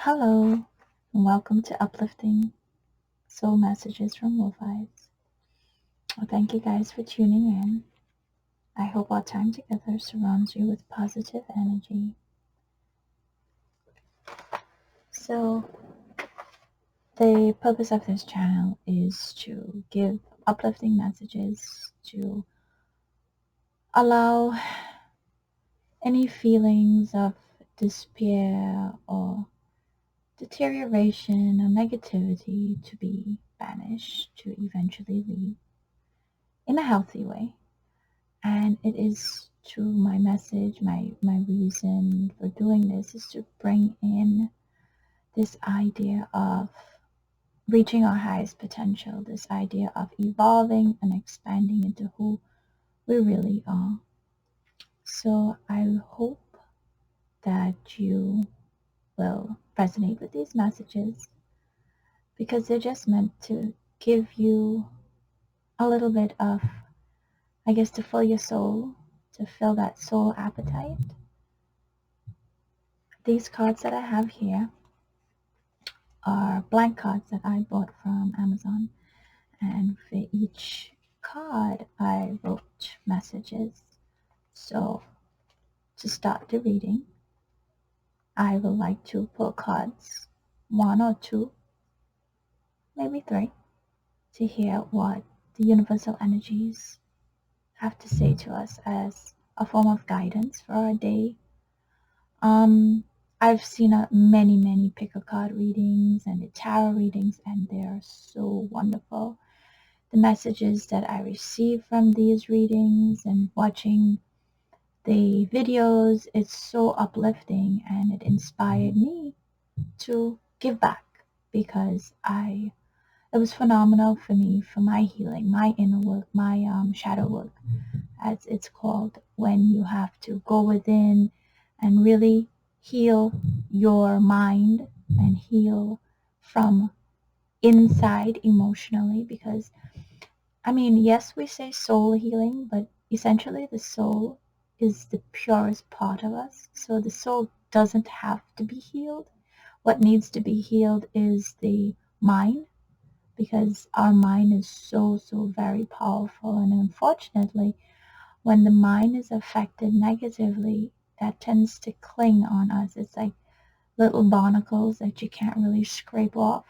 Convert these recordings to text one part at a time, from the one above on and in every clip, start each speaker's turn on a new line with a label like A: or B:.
A: Hello, and welcome to Uplifting Soul Messages from WolfEyes. Well, thank you guys for tuning in. I hope our time together surrounds you with positive energy. So, the purpose of this channel is to give uplifting messages to allow any feelings of despair or deterioration or negativity to be banished, to eventually leave in a healthy way. And it is to my message, my reason for doing this is to bring in this idea of reaching our highest potential, this idea of evolving and expanding into who we really are. So I hope that you will resonate with these messages because they're just meant to give you a little bit of, I guess, to fill your soul, to fill that soul appetite. These cards that I have here are blank cards that I bought from Amazon, and for each card I wrote messages. So to start the reading, I would like to pull cards, one or two, maybe three, to hear what the universal energies have to say to us as a form of guidance for our day. I've seen many pick a card readings and the tarot readings, and they are so wonderful. The messages that I receive from these readings and watching the videos, it's so uplifting, and it inspired me to give back because it was phenomenal for me, for my healing, my inner work, my shadow work, as it's called, when you have to go within and really heal your mind and heal from inside emotionally. Because I mean, yes, we say soul healing, but essentially the soul is the purest part of us. So the soul doesn't have to be healed. What needs to be healed is the mind, because our mind is so very powerful. And unfortunately, when the mind is affected negatively, that tends to cling on us. It's like little barnacles that you can't really scrape off.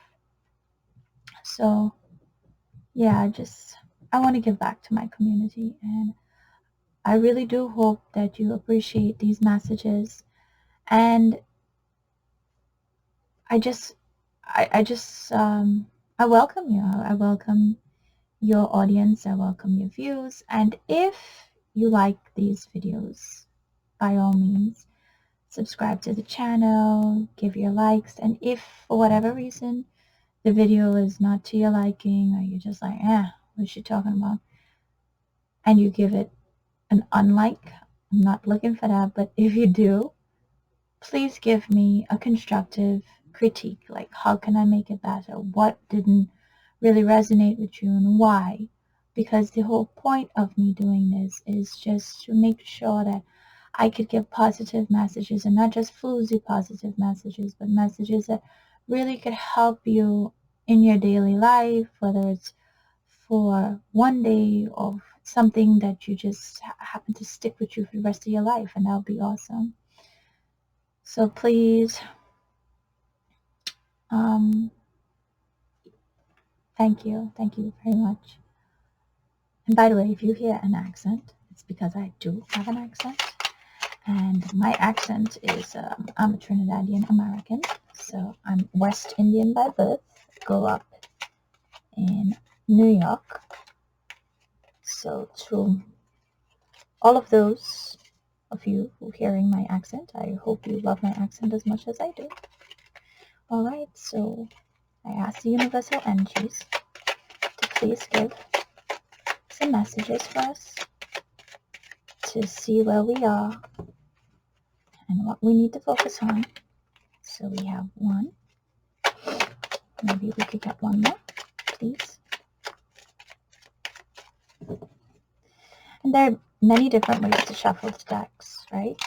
A: So yeah, I want to give back to my community, and I really do hope that you appreciate these messages. And I just I welcome you. I welcome your audience. I welcome your views. And if you like these videos, by all means, subscribe to the channel, give your likes. And if for whatever reason the video is not to your liking, or you're just like, what's she talking about, and you give it an unlike, I'm not looking for that, but if you do, please give me a constructive critique. Like, how can I make it better? What didn't really resonate with you and why? Because the whole point of me doing this is just to make sure that I could give positive messages, and not just floozy positive messages, but messages that really could help you in your daily life, whether it's for one day or something that you just happen to stick with you for the rest of your life, and that would be awesome. So please, thank you very much. And by the way, if you hear an accent, it's because I do have an accent, and my accent is I'm a Trinidadian American, so I'm West Indian by birth, grew up in New York. So to all of those of you who are hearing my accent, I hope you love my accent as much as I do. Alright, so I ask the universal energies to please give some messages for us to see where we are and what we need to focus on. So we have one. Maybe we could get one more, please. And there are many different ways to shuffle the decks, right?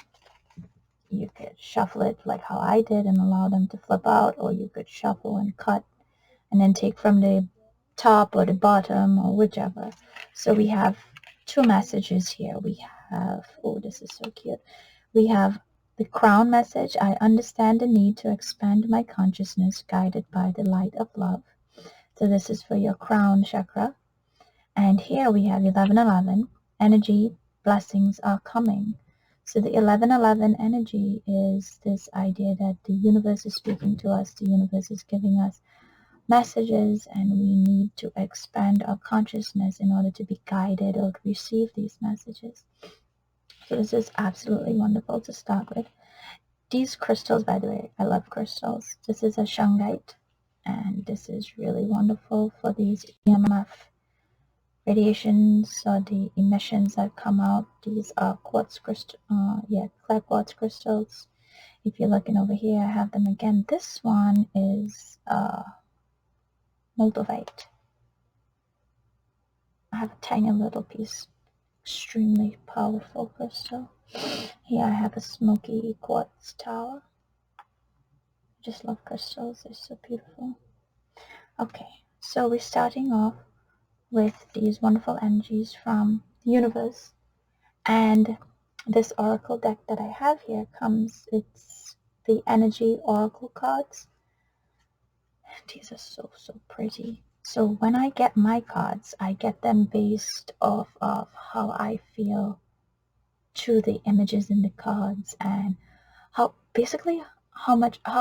A: you could shuffle it like how I did and allow them to flip out, or you could shuffle and cut and then take from the top or the bottom or whichever. So we have two messages here. We have, oh, this is so cute. We have the crown message. I understand the need to expand my consciousness guided by the light of love. So this is for your crown chakra. And here we have 1111. Energy, blessings are coming. So the 1111 energy is this idea that the universe is speaking to us. The universe is giving us messages, and we need to expand our consciousness in order to be guided or to receive these messages. So this is absolutely wonderful to start with. These crystals, by the way, I love crystals. This is a shungite, and this is really wonderful for these EMF radiations or the emissions that come out. These are quartz crystal, clear quartz crystals. If you're looking over here, I have them again. This one is moldavite. I have a tiny little piece, extremely powerful crystal. Here I have a smoky quartz tower. I just love crystals, they're so beautiful. Okay, so we're starting off with these wonderful energies from the universe. And this oracle deck that I have here it's the energy oracle cards. These are so pretty. So when I get my cards, I get them based off of how I feel to the images in the cards, and how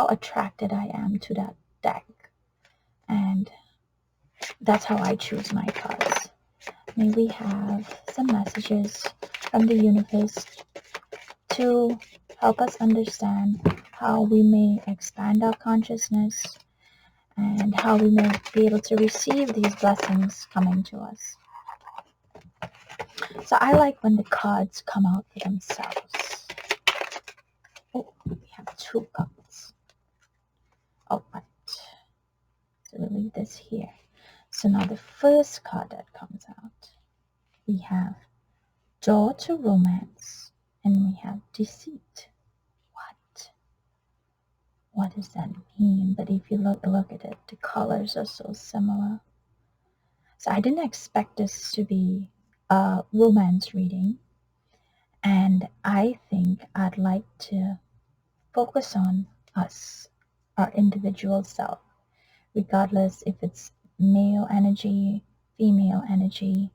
A: attracted I am to that deck. And that's how I choose my cards. May we have some messages from the universe to help us understand how we may expand our consciousness and how we may be able to receive these blessings coming to us. So I like when the cards come out for themselves. Oh, we have two cards. Oh, right. So we'll leave this here. So now the first card that comes out, we have Door to Romance, and we have Deceit. What does that mean? But if you look at it, the colors are so similar. So I didn't expect this to be a romance reading, and I think I'd like to focus on us, our individual self, regardless if it's male energy, female energy,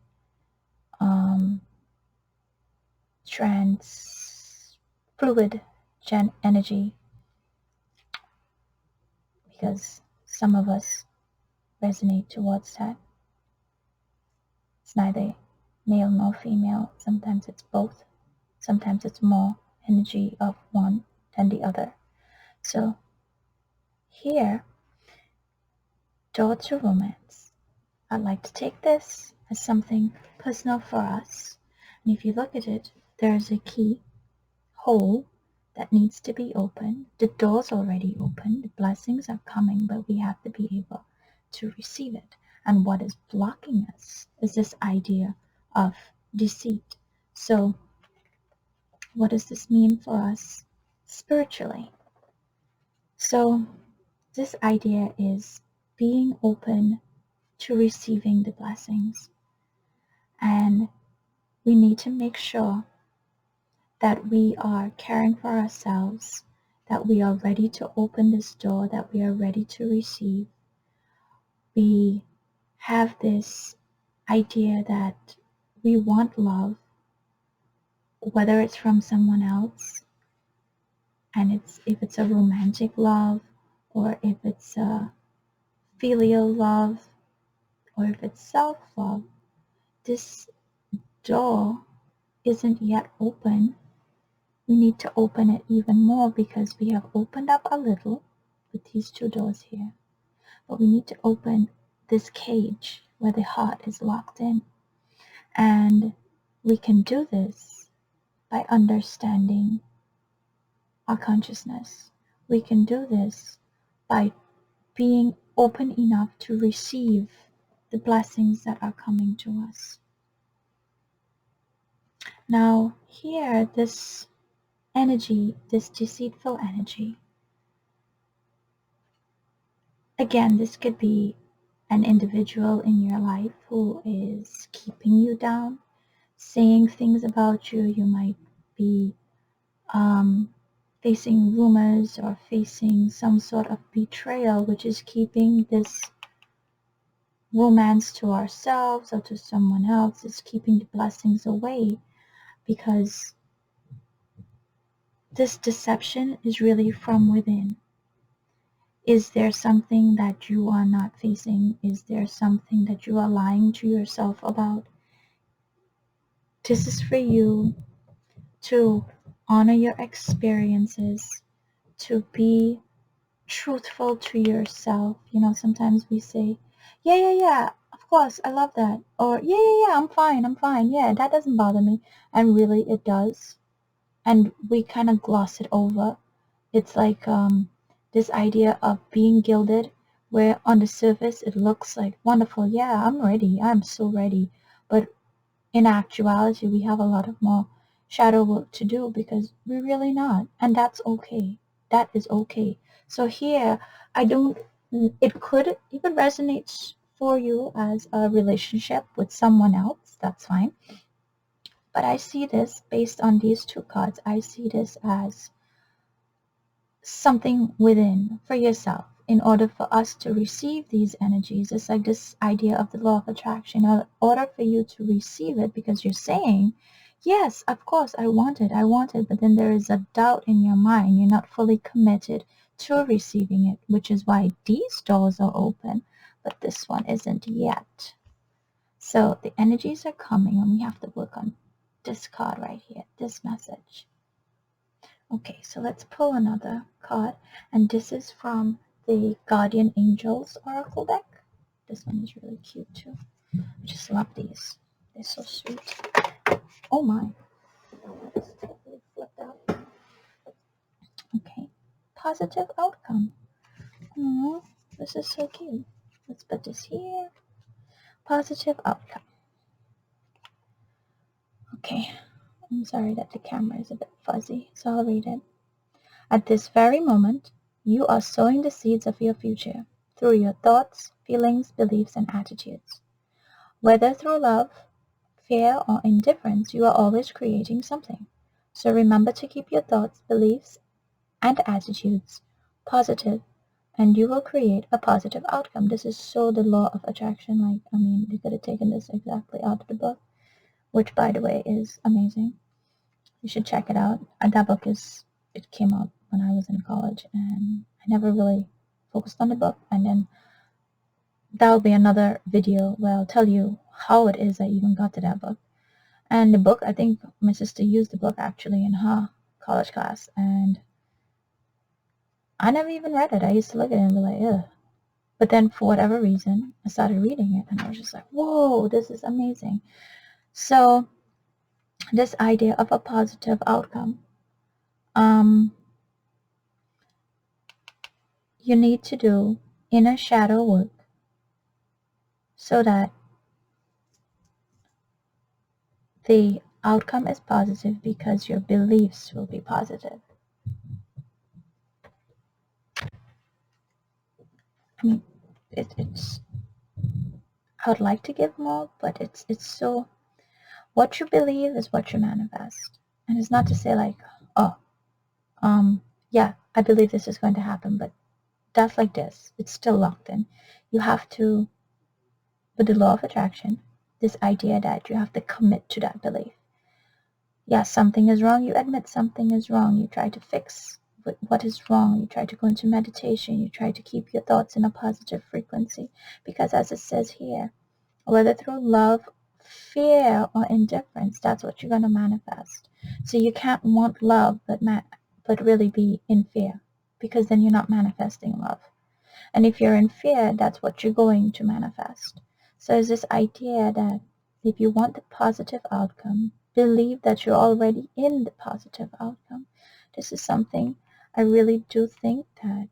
A: trans, fluid energy, because some of us resonate towards that. It's neither male nor female. Sometimes it's both. Sometimes it's more energy of one than the other. So here, Door to Romance. I'd like to take this as something personal for us. And if you look at it, there's a key hole that needs to be opened. The door's already open. The blessings are coming, but we have to be able to receive it. And what is blocking us is this idea of deceit. So what does this mean for us spiritually? So this idea is being open to receiving the blessings. And we need to make sure that we are caring for ourselves, that we are ready to open this door, that we are ready to receive. We have this idea that we want love, whether it's from someone else, and if it's a romantic love, or if it's a filial love, or if it's self-love. This door isn't yet open. We need to open it even more, because we have opened up a little with these two doors here. But we need to open this cage where the heart is locked in. And we can do this by understanding our consciousness. We can do this by being open enough to receive the blessings that are coming to us. Now here, this energy, this deceitful energy. Again, this could be an individual in your life who is keeping you down, saying things about you. You might be facing rumors or facing some sort of betrayal, which is keeping this romance to ourselves or to someone else. It's keeping the blessings away, because this deception is really from within. Is there something that you are not facing? Is there something that you are lying to yourself about? This is for you to honor your experiences, to be truthful to yourself. You know, sometimes we say, yeah, of course, I love that. Or, yeah, I'm fine. Yeah, that doesn't bother me. And really, it does. And we kind of gloss it over. It's like this idea of being gilded, where on the surface it looks like wonderful. Yeah, I'm ready. I'm so ready. But in actuality, we have a lot of more shadow work to do, because we're really not. And that's okay. That is okay. So here, I don't, it could even resonate for you as a relationship with someone else. That's fine. But I see this based on these two cards. I see this as something within for yourself. In order for us to receive these energies, it's like this idea of the law of attraction. In order for you to receive it, because you're saying, yes, of course, I want it, but then there is a doubt in your mind. You're not fully committed to receiving it, which is why these doors are open, but this one isn't yet. So the energies are coming, and we have to work on this card right here, this message. Okay, so let's pull another card, and this is from the Guardian Angels Oracle deck. This one is really cute too. I just love these. They're so sweet. Oh my. It's totally flipped out. Okay. Positive outcome. Oh, this is so cute. Let's put this here. Positive outcome. Okay. I'm sorry that the camera is a bit fuzzy, so I'll read it. At this very moment, you are sowing the seeds of your future through your thoughts, feelings, beliefs, and attitudes. Whether through love, fear, or indifference, you are always creating something. So remember to keep your thoughts, beliefs, and attitudes positive, and you will create a positive outcome. This is so the law of attraction. Like, I mean, they could have taken this exactly out of the book, which, by the way, is amazing. You should check it out. That book it came out when I was in college, and I never really focused on the book. And then that'll be another video where I'll tell you how it is I even got to that book. And the book, I think my sister used the book actually in her college class, and I never even read it. I used to look at it and be like, ugh. But then for whatever reason, I started reading it, and I was just like, whoa, this is amazing. So this idea of a positive outcome, you need to do inner shadow work so that the outcome is positive, because your beliefs will be positive. I mean, it's I would like to give more, but it's so, what you believe is what you manifest. And it's not to say like, oh, yeah, I believe this is going to happen, but that's like this. It's still locked in. You have to, with the law of attraction, this idea that you have to commit to that belief. Yes, something is wrong. You admit something is wrong. You try to fix what is wrong. You try to go into meditation. You try to keep your thoughts in a positive frequency. Because as it says here, whether through love, fear, or indifference, that's what you're going to manifest. So you can't want love but really be in fear, because then you're not manifesting love. And if you're in fear, that's what you're going to manifest. So it's this idea that if you want the positive outcome, believe that you're already in the positive outcome. This is something I really do think that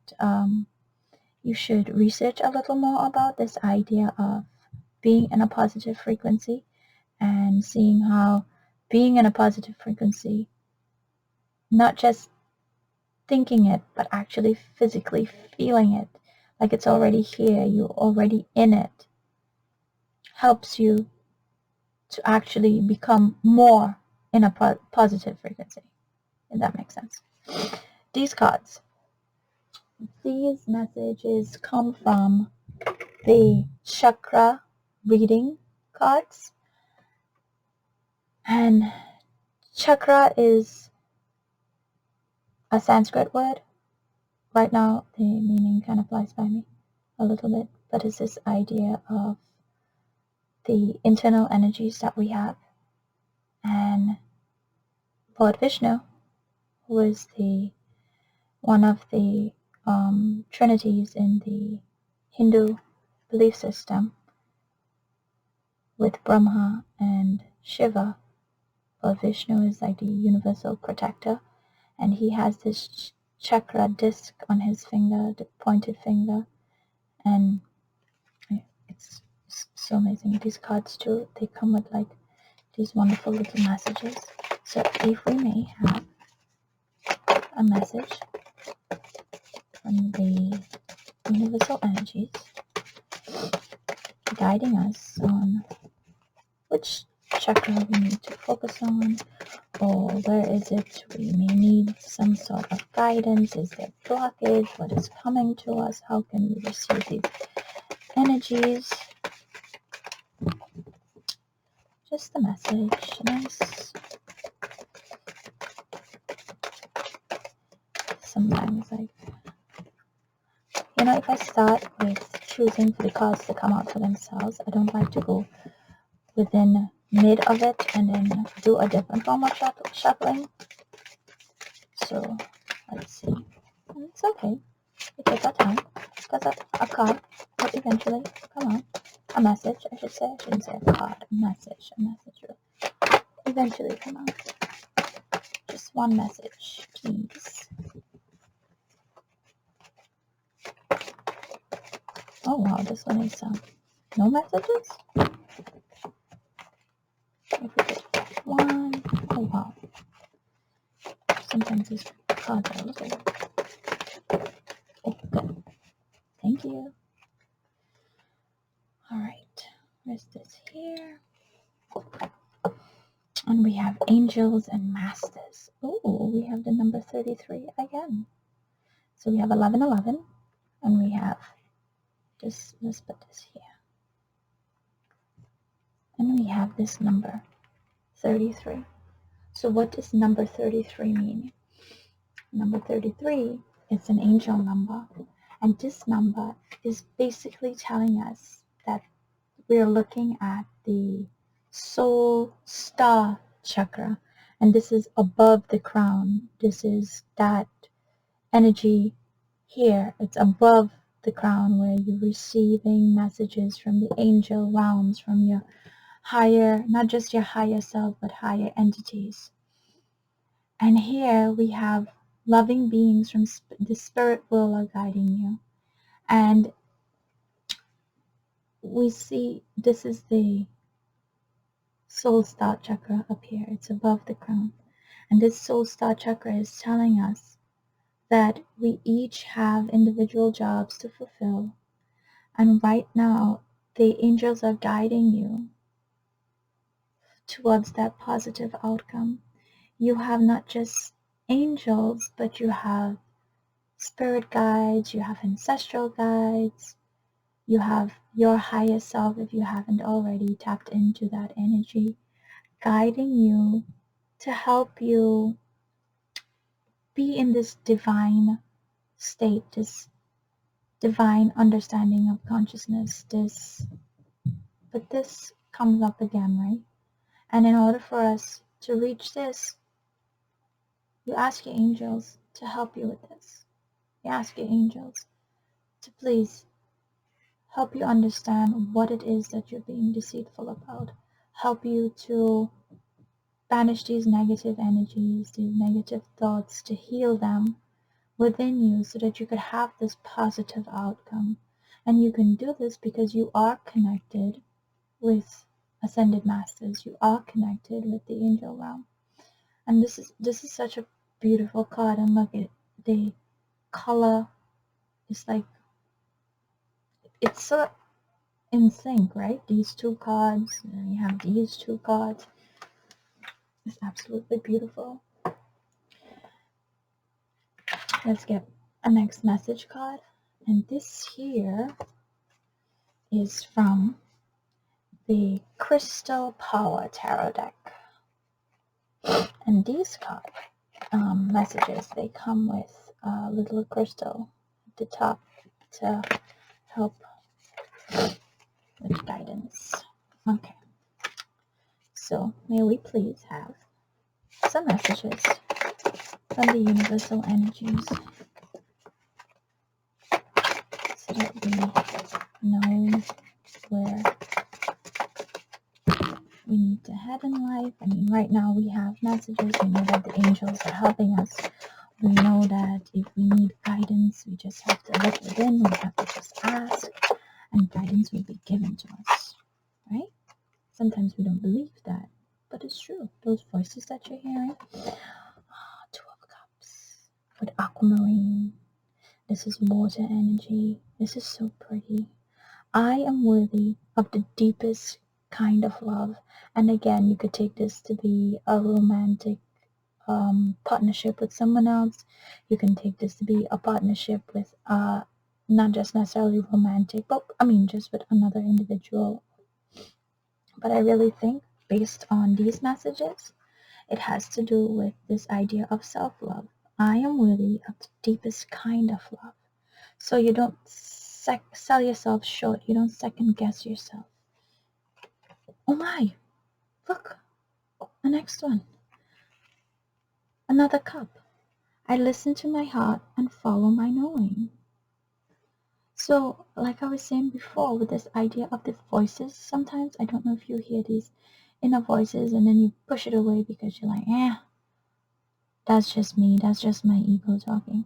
A: you should research a little more about, this idea of being in a positive frequency, and seeing how being in a positive frequency not just thinking it, but actually physically feeling it, like it's already here, you're already in it, helps you to actually become more in a positive frequency, if that makes sense. These cards, these messages come from the Chakra reading cards. And Chakra is a Sanskrit word. Right now, the meaning kind of flies by me a little bit, but it's this idea of the internal energies that we have. And Lord Vishnu, who is one of the trinities in the Hindu belief system, with Brahma and Shiva. Lord Vishnu is like the universal protector, and he has this chakra disc on his finger, the pointed finger, and it's so amazing. These cards too, they come with like these wonderful little messages. So if we may have a message from the universal energies guiding us on which chakra we need to focus on, or where is it we may need some sort of guidance. Is there blockage? What is coming to us? How can we receive these energies? Just the message. Nice. Sometimes, like, if I start with choosing for the cards to come out for themselves, I don't like to go within mid of it and then do a different form of shuffling. So let's see. It's okay. We take our time because a card will eventually come out. A message, I should say. I shouldn't say a card. A message will eventually come out. Just one message, please. Oh wow, this one is no messages? If we get one, oh wow. Sometimes these cards are a little... Oh, good. Thank you. Alright, where's this here? And we have angels and masters. Oh, we have the number 33 again. So we have 1111, and we have this, let's put this here. And we have this number 33. So what does number 33 mean? Number 33 is an angel number, and this number is basically telling us that we're looking at the soul star chakra, and this is above the crown. This is that energy here. It's above the crown where you're receiving messages from the angel realms, from your higher, not just your higher self, but higher entities. And here we have loving beings from the spirit world are guiding you. And we see this is the soul star chakra up here. It's above the crown. And this soul star chakra is telling us that we each have individual jobs to fulfill. And right now, the angels are guiding you towards that positive outcome. You have not just angels, but you have spirit guides, you have ancestral guides, you have your higher self, if you haven't already tapped into that energy, guiding you to help you be in this divine state, this divine understanding of consciousness. But this comes up again, right? And in order for us to reach this, you ask your angels to help you with this. You ask your angels to please help you understand what it is that you're being deceitful about. Help you to banish these negative energies, these negative thoughts, to heal them within you so that you could have this positive outcome. And you can do this because you are connected with ascended masters. You are connected with the angel realm. And this is such a beautiful card, and look at the color. It's like, it's so in sync, right? These two cards, and you have these two cards. It's absolutely beautiful. Let's get a next message card. And this here is from the Crystal Power Tarot deck. And these card messages, they come with a little crystal at the top to help with guidance. Okay, so may we please have some messages from the universal energies so that we know where we need to head in life. I mean, right now we have messages. We know that the angels are helping us. We know that if we need guidance, we just have to look within. We have to just ask, and guidance will be given to us, right? Sometimes we don't believe that, but it's true. Those voices that you're hearing. Two of Cups with aquamarine. This is water energy. This is so pretty. I am worthy of the deepest kind of love. And again, you could take this to be a romantic partnership with someone else. You can take this to be a partnership with not just necessarily romantic, but I mean just with another individual. But I really think based on these messages, it has to do with this idea of self-love. I am worthy of the deepest kind of love. So you don't sell yourself short. You don't second guess yourself. Oh my, look, the next one. Another cup. I listen to my heart and follow my knowing. So, like I was saying before, with this idea of the voices, sometimes I don't know if you hear these inner voices and then you push it away because you're like, that's just me, that's just my ego talking.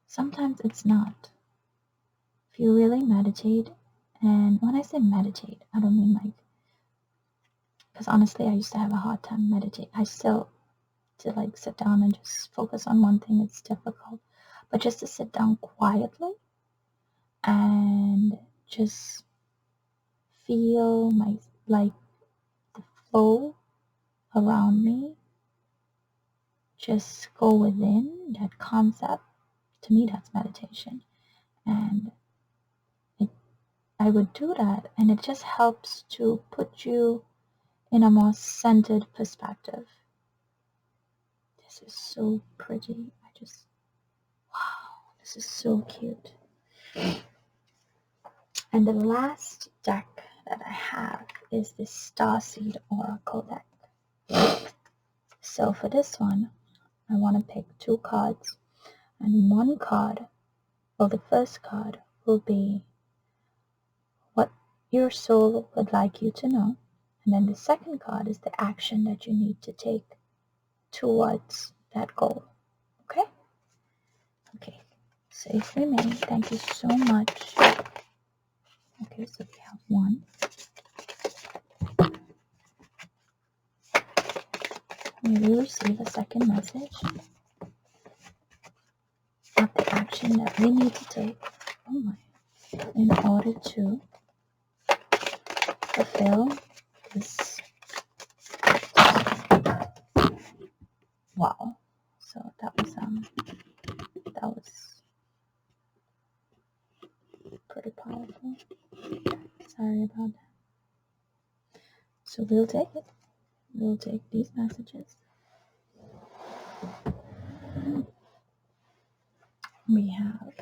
A: Sometimes it's not. If you really meditate, and when I say meditate, I don't mean like, because honestly, I used to have a hard time meditating. I still, to like sit down and just focus on one thing, it's difficult. But just to sit down quietly and just feel like the flow around me, just go within that concept. To me, that's meditation. And I would do that, and it just helps to put you in a more centered perspective. This is so pretty. Wow, this is so cute. And the last deck that I have is the StarSeed Oracle deck. So for this one, I want to pick two cards, and one card, or the first card, will be what your soul would like you to know, and then the second card is the action that you need to take towards that goal. Okay? Okay. So if we may, thank you so much. Okay, so we have one. We will receive a second message of the action that we need to take, in order to fulfill this. Wow. So that was pretty powerful. Sorry about that. So we'll take it. We'll take these messages. We have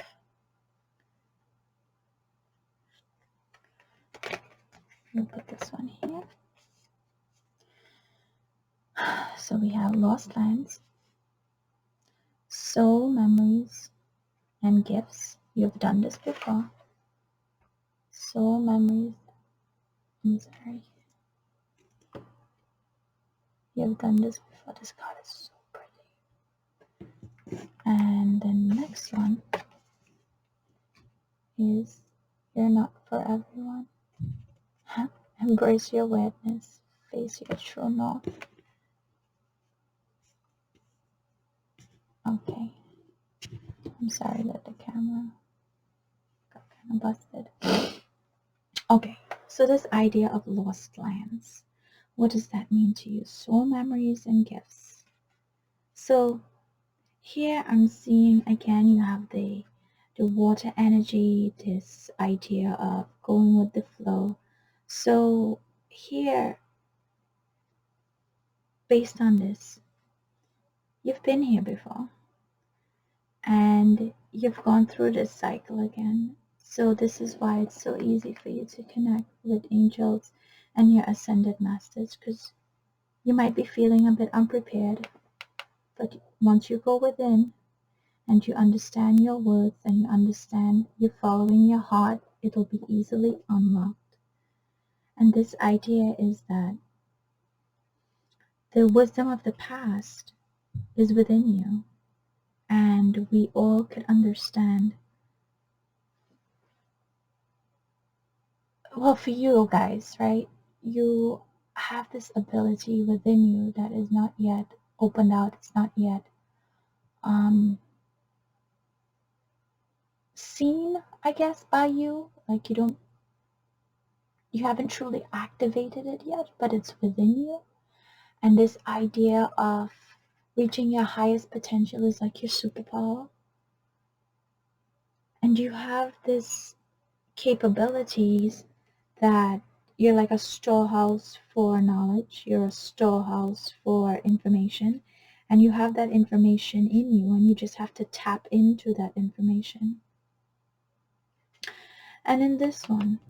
A: we'll put this one here. So we have lost lands, soul memories, and gifts. You've done this before. Soul memories. I'm sorry. You've done this before. This card is so pretty. And then the next one is you're not for everyone. Embrace your weirdness. Face your true north. Okay. I'm sorry that the camera got kind of busted. Okay, so this idea of lost lands. What does that mean to you? Soul memories and gifts. So here I'm seeing again you have the water energy, this idea of going with the flow. So here, based on this, you've been here before and you've gone through this cycle again. So this is why it's so easy for you to connect with angels and your ascended masters, because you might be feeling a bit unprepared, but once you go within and you understand your worth and you understand you're following your heart, it'll be easily unlocked. And this idea is that the wisdom of the past is within you, and we all could understand. Well, for you guys, right? You have this ability within you that is not yet opened out. It's not yet um, seen, I guess, by you. Like you haven't truly activated it yet, but it's within you. And this idea of reaching your highest potential is like your superpower. And you have this capabilities that you're like a storehouse for knowledge, you're a storehouse for information, and you have that information in you, and you just have to tap into that information. And in this one,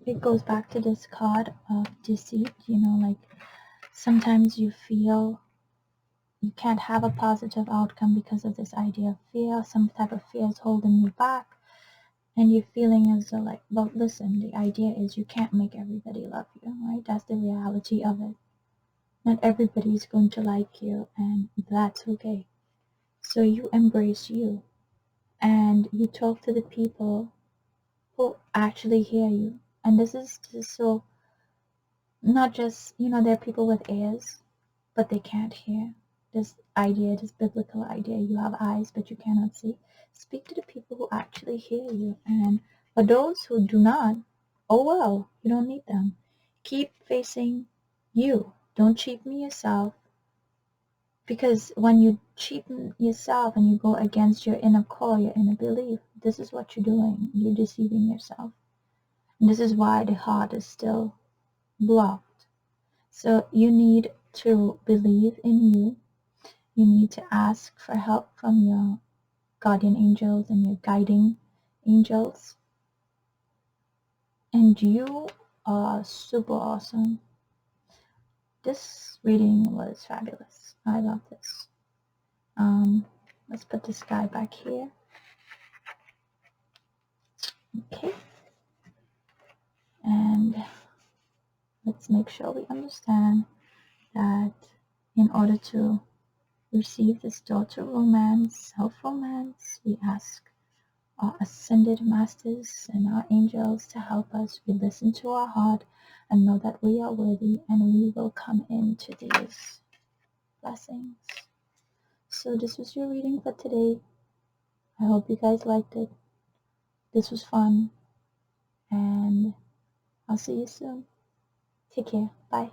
A: it goes back to this card of deceit, like sometimes you feel you can't have a positive outcome because of this idea of fear. Some type of fear is holding you back, and you're feeling as though like, well, listen, the idea is you can't make everybody love you, right? That's the reality of it. Not everybody's going to like you, and that's okay. So you embrace you, and you talk to the people who actually hear you. And this is just so, not just, there are people with ears, but they can't hear. This idea, this biblical idea, you have eyes, but you cannot see. Speak to the people who actually hear you. And for those who do not, oh well, you don't need them. Keep facing you. Don't cheapen yourself. Because when you cheapen yourself and you go against your inner core, your inner belief, this is what you're doing. You're deceiving yourself. And this is why the heart is still blocked. So you need to believe in you. You need to ask for help from your guardian angels and your guiding angels. And you are super awesome. This reading was fabulous. I love this. Let's put this guy back here. Okay. And let's make sure we understand that in order to receive this daughter romance, self-romance, we ask our ascended masters and our angels to help us. We listen to our heart and know that we are worthy, and we will come into these blessings. So this was your reading for today. I hope you guys liked it. This was fun, and I'll see you soon. Take care. Bye.